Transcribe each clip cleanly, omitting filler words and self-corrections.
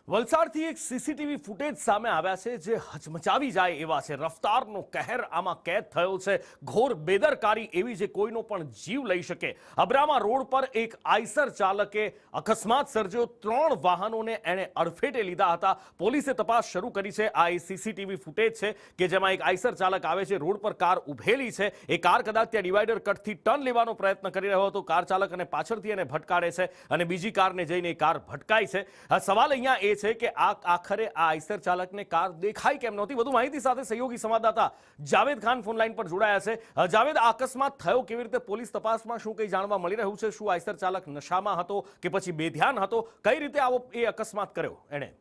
વલસાડથી એક CCTV footage સામે આવ્યા છે જે હચમચાવી જાય એવા છે। રફતારનો કહેર આમાં કેદ થયો છે। ઘોર બેદરકારી એવી જે કોઈનો પણ જીવ લઈ શકે। અબ્રામા રોડ પર એક આઈસર ચાલકે અકસ્માત સર્જ્યો। 3 વાહનોને એણે અડફેટે લીધા હતા। પોલીસે તપાસ શરૂ કરી છે। આ એ સીસીટીવી ફૂટેજ છે કે જેમાં એક આઈસર ચાલક આવે છે, રોડ પર કાર ઉભેલી છે। એ કાર કદાચ ત્યાં ડિવાઈડર કટથી ટર્ન લેવાનો પ્રયત્ન કરી રહ્યો હતો। કાર ચાલક અને પાછળથી એને ભટકાડે છે અને બીજી કારને જઈને એ કાર ભટકાય છે। સવાલ અહીંયા એ છે કે આખરે આ આઈસર ચાલકને કાર દેખાઈ કેમ નહોતી। વધુ માહિતી સાથે સહયોગી સંવાદદાતા જાવેદ ખાન ફોન લાઈન પર જોડાયા છે। જાવેદ, આ અકસ્માત થયો કેવી રીતે? પોલીસ તપાસમાં શું કંઈ જાણવા મળી રહ્યું છે? શું આઈસર ચાલક નશામાં હતો કે પછી બેધ્યાન હતો? કઈ રીતે આવો એ અકસ્માત કર્યો એણે?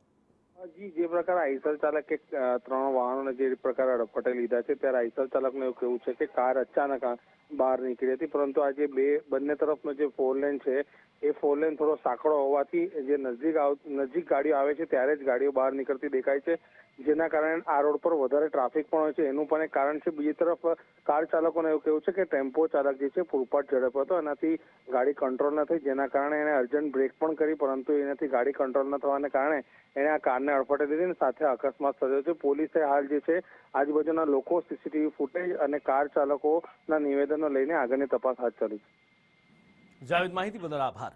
જી, જે પ્રકારે આઈસર ચાલકે 3 વાહનોને જે પ્રકારે અડફટે લીધા છે, ત્યારે આઈસર ચાલકનું એવું કહેવું છે કે કાર અચાનક બહાર નીકળી હતી, પરંતુ આજે બંને તરફનો જે 4 લેન છે એ 4 લેન થોડો સાંકડો હોવાથી જે નજીક ગાડીઓ આવે છે ત્યારે જ ગાડીઓ બહાર નીકળતી દેખાય છે, જેના કારણે આ રોડ પર વધારે ટ્રાફિક પણ હોય છે, એનું પણ એક કારણ છે। બીજી તરફ કાર ચાલકોને એવું કહેવું છે કે ટેમ્પો ચાલક જે છે પૂરપાટ ઝડપ હતો, એનાથી ગાડી કંટ્રોલ ન થઈ, જેના કારણે એને અર્જન્ટ બ્રેક પણ કરી, પરંતુ એનાથી ગાડી કંટ્રોલ ન થવાને કારણે એને આ કારને અડફટે લીધી અને સાથે અકસ્માત સર્જ્યો છે। પોલીસે હાલ જે છે આજુબાજુના લોકો, સીસીટીવી ફૂટેજ અને કાર ચાલકોના નિવેદનો લઈને આગળની તપાસ હાથ ધરી છે। જાવેદ, માહિતી બદલ આભાર।